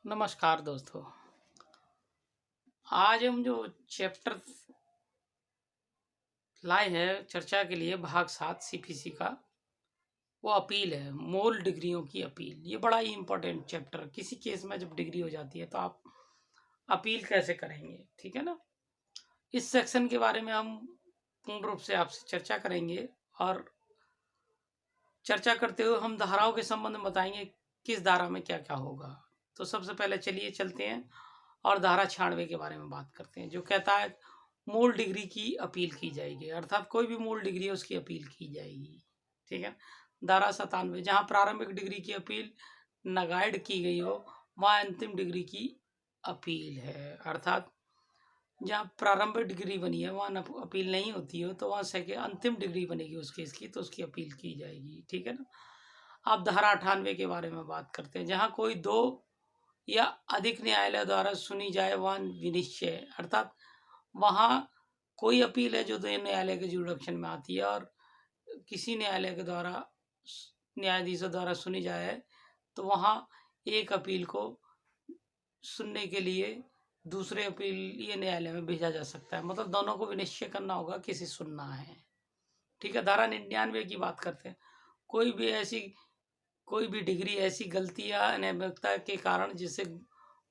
नमस्कार दोस्तों। आज हम जो चैप्टर लाए हैं चर्चा के लिए भाग 7 सीपीसी का, वो अपील है, मूल डिग्रियों की अपील। ये बड़ा ही इम्पोर्टेंट चैप्टर। किसी केस में जब डिग्री हो जाती है तो आप अपील कैसे करेंगे, ठीक है ना। इस सेक्शन के बारे में हम पूर्ण रूप से आपसे चर्चा करेंगे और चर्चा करते हुए हम धाराओं के संबंध में बताएंगे किस धारा में क्या क्या होगा। तो सबसे पहले चलिए चलते हैं और धारा 96 के बारे में बात करते हैं, जो कहता है मूल डिग्री की अपील की जाएगी, अर्थात कोई भी मूल डिग्री है उसकी अपील की जाएगी, ठीक है। धारा 97, जहाँ प्रारंभिक डिग्री की अपील नगाइड की गई हो वहाँ अंतिम डिग्री की अपील है, अर्थात जहाँ प्रारंभिक डिग्री बनी है वहाँ अपील नहीं होती हो तो वहाँ सेकेंड अंतिम डिग्री बनेगी उस केस की, तो उसकी अपील की जाएगी, ठीक है ना। अब धारा 98 के बारे में बात करते हैं, जहाँ कोई दो या अधिक न्यायालय द्वारा सुनी जाए वहाँ विनिश्चय, अर्थात वहाँ कोई अपील है जो दो न्यायालय के जुरिडिक्शन में आती है और किसी न्यायालय के द्वारा न्यायाधीशों द्वारा सुनी जाए तो वहाँ एक अपील को सुनने के लिए दूसरे अपीलीय न्यायालय में भेजा जा सकता है। मतलब दोनों को विनिश्चय करना होगा किसे सुनना है, ठीक है। धारा 99 की बात करते हैं, कोई भी डिग्री ऐसी गलती या अनियमितता के कारण जिससे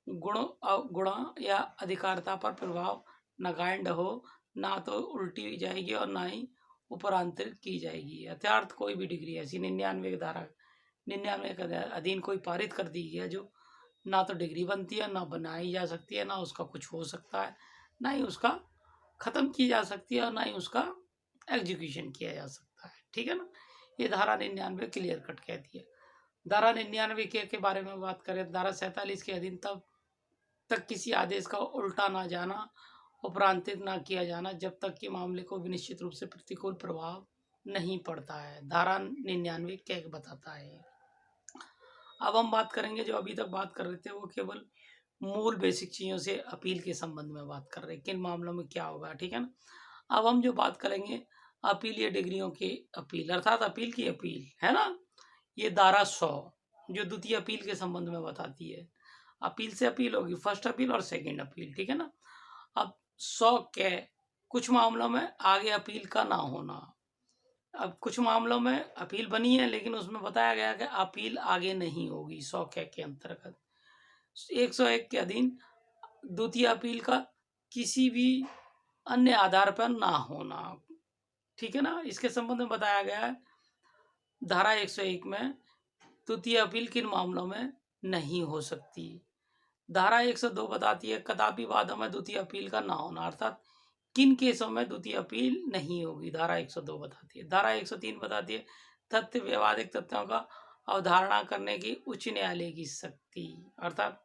गुण अवगुण या अधिकारिता पर प्रभाव नगण्य हो, ना तो उल्टी जाएगी और ना ही उपरांतरित की जाएगी। अर्थात कोई भी डिग्री ऐसी 99 के अधीन कोई पारित कर दी गया जो ना तो डिग्री बनती है, ना बनाई जा सकती है, ना उसका कुछ हो सकता है, ना ही उसका ख़त्म की जा सकती है और ना ही उसका एग्जीक्यूशन किया जा सकता है, ठीक है ना। ये धारा 99 क्लियर कट कहती है। धारा 99 के बारे में बात करें, धारा 47 के अधीन तब तक किसी आदेश का उल्टा ना जाना, उपरांतित ना किया जाना जब तक कि मामले को निश्चित रूप से प्रतिकूल प्रभाव नहीं पड़ता है। धारा 99 क्या बताता है। अब हम बात करेंगे, जो अभी तक बात कर रहे थे वो केवल मूल बेसिक चीज़ों से अपील के संबंध में बात कर रहे हैं, किन मामलों में क्या होगा, ठीक है ना। अब हम जो बात करेंगे अपीलीय डिग्रियों की अपील, अर्थात अपील की अपील है ना। ये धारा 100 जो द्वितीय अपील के संबंध में बताती है, अपील से अपील होगी, फर्स्ट अपील और सेकंड अपील, ठीक है ना। अब 100 के कुछ मामलों में आगे अपील का ना होना। अब कुछ मामलों में अपील बनी है लेकिन उसमें बताया गया कि अपील आगे नहीं होगी 100 के अंतर्गत। 101 के अधीन द्वितीय अपील का किसी भी अन्य आधार पर ना होना, ठीक है ना। इसके संबंध में बताया गया है धारा 101 में द्वितीय अपील किन मामलों में नहीं हो सकती। धारा 102 बताती है कदापि वादों में द्वितीय अपील का ना होना, अर्थात किन केसों में द्वितीय अपील नहीं होगी, धारा 102 बताती है। धारा 103 बताती है तथ्य व्यवहारिक तथ्यों का अवधारणा करने की उच्च न्यायालय की शक्ति, अर्थात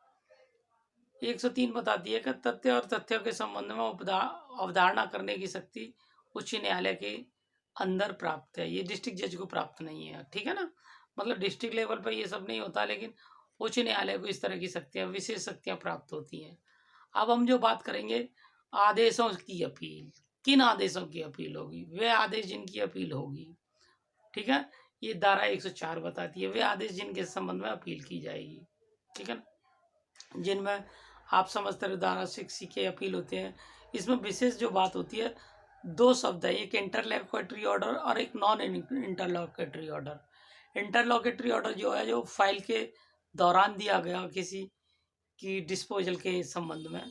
103 बताती है कि तथ्य और तथ्यों के संबंध में अवधारणा करने की शक्ति उच्च न्यायालय के अंदर प्राप्त है, ये डिस्ट्रिक्ट जज को प्राप्त नहीं है, ठीक है ना। मतलब डिस्ट्रिक्ट लेवल पर ये सब नहीं होता, लेकिन उच्च न्यायालय को इस तरह की शक्तियाँ, विशेष शक्तियाँ प्राप्त होती हैं। अब हम जो बात करेंगे आदेशों की अपील, किन आदेशों की अपील होगी, वे आदेश जिनकी अपील होगी, ठीक है। ये धारा 104 बताती है वे आदेश जिनके संबंध में अपील की जाएगी, ठीक है ना। जिनमें आप समझते रहे धारा 6 के अपील होते हैं। इसमें विशेष जो बात होती है, दो शब्द है, एक इंटरलोकेटरी ऑर्डर और एक non interlocutory order. Interlocutory order जो है जो फाइल के दौरान दिया गया किसी की डिस्पोजल के संबंध में,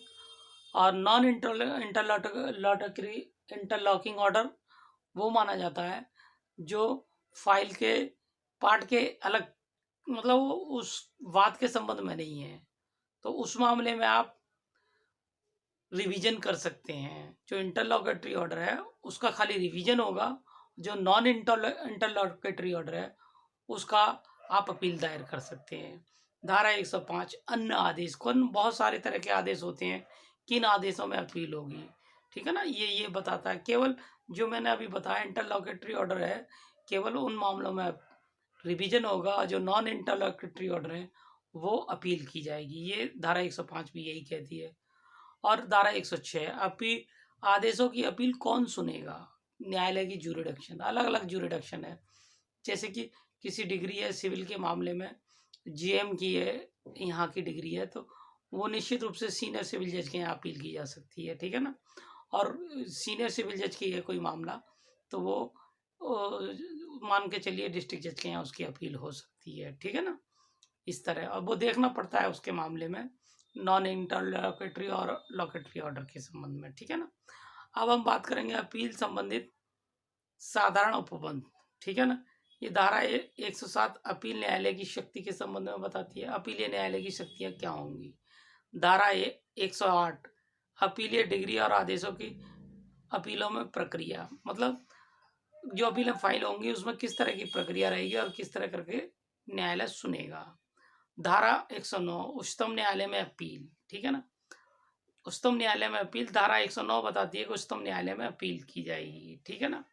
और नॉन इंटरलॉटरी इंटरलॉकिंग ऑर्डर वो माना जाता है जो फाइल के पार्ट के अलग, मतलब वो उस बात के संबंध में नहीं है, तो उस मामले में आप रिवीजन कर सकते हैं। जो इंटरलॉकेटरी ऑर्डर है उसका खाली रिवीजन होगा, जो नॉन इंटरलॉकेटरी ऑर्डर है उसका आप अपील दायर कर सकते हैं। धारा 105 अन्य आदेश, कौन बहुत सारे तरह के आदेश होते हैं, किन आदेशों में अपील होगी, ठीक है ना। ये बताता है केवल जो मैंने अभी बताया इंटरलॉकेटरी ऑर्डर है, केवल उन मामलों में रिवीजन होगा, जो नॉन इंटरलॉकेटरी ऑर्डर है वो अपील की जाएगी। ये धारा 105 भी यही कहती है। और धारा 106 अपील आदेशों की अपील कौन सुनेगा, न्यायालय की ज्यूरिडिक्शन, अलग अलग ज्यूरिडिक्शन है। जैसे कि किसी डिग्री या सिविल के मामले में जीएम की है, यहाँ की डिग्री है, तो वो निश्चित रूप से सीनियर सिविल जज के यहाँ अपील की जा सकती है, ठीक है ना। और सीनियर सिविल जज की है कोई मामला, तो वो मान के चलिए डिस्ट्रिक्ट जज के यहाँ उसकी अपील हो सकती है, ठीक है ना। इस तरह अब वो देखना पड़ता है उसके मामले में, नॉन इंटरलॉकेटरी और लॉकेटरी ऑर्डर के संबंध में, ठीक है ना। अब हम बात करेंगे अपील संबंधित साधारण उपबंध, ठीक है ना। ये धारा 107 अपील न्यायालय की शक्ति के संबंध में बताती है। अपीलीय न्यायालय की शक्तियां क्या होंगी। धारा 108 अपीलीय डिग्री और आदेशों की अपीलों में प्रक्रिया, मतलब जो अपीलें फाइल होंगी उसमें किस तरह की प्रक्रिया रहेगी और किस तरह करके न्यायालय सुनेगा। धारा 109 उच्चतम न्यायालय में अपील, ठीक है ना। उच्चतम न्यायालय में अपील, धारा 109 बताती है कि उच्चतम न्यायालय में अपील की जाएगी, ठीक है ना।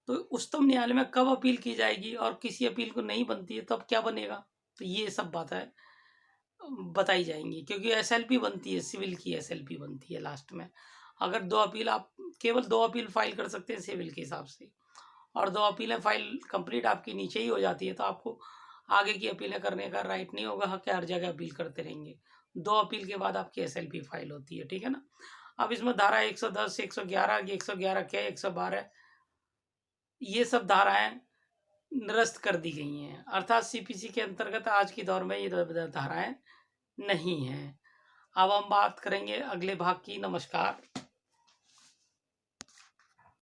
तो उच्चतम न्यायालय में कब अपील की जाएगी और किसी अपील को नहीं बनती है तब क्या बनेगा, तो ये सब बातें बताई जाएंगी। क्योंकि एसएलपी बनती है, सिविल की एसएलपी बनती है लास्ट में। अगर दो अपील, आप केवल दो अपील फाइल कर सकते हैं सिविल के हिसाब से, और दो अपीलें फाइल कंप्लीट आपकी नीचे ही हो जाती है, तो आपको आगे की अपीलें करने का राइट नहीं होगा, हक हर जगह अपील करते रहेंगे। दो अपील के बाद आपकी एसएलपी फाइल होती है, ठीक है ना। अब इसमें धारा 110, 111, 111 क्या, 112, ये सब धाराएं निरस्त कर दी गई हैं। अर्थात सीपीसी के अंतर्गत आज के दौर में ये धाराएं नहीं हैं। अब हम बात करेंगे अगले भाग की। नमस्कार।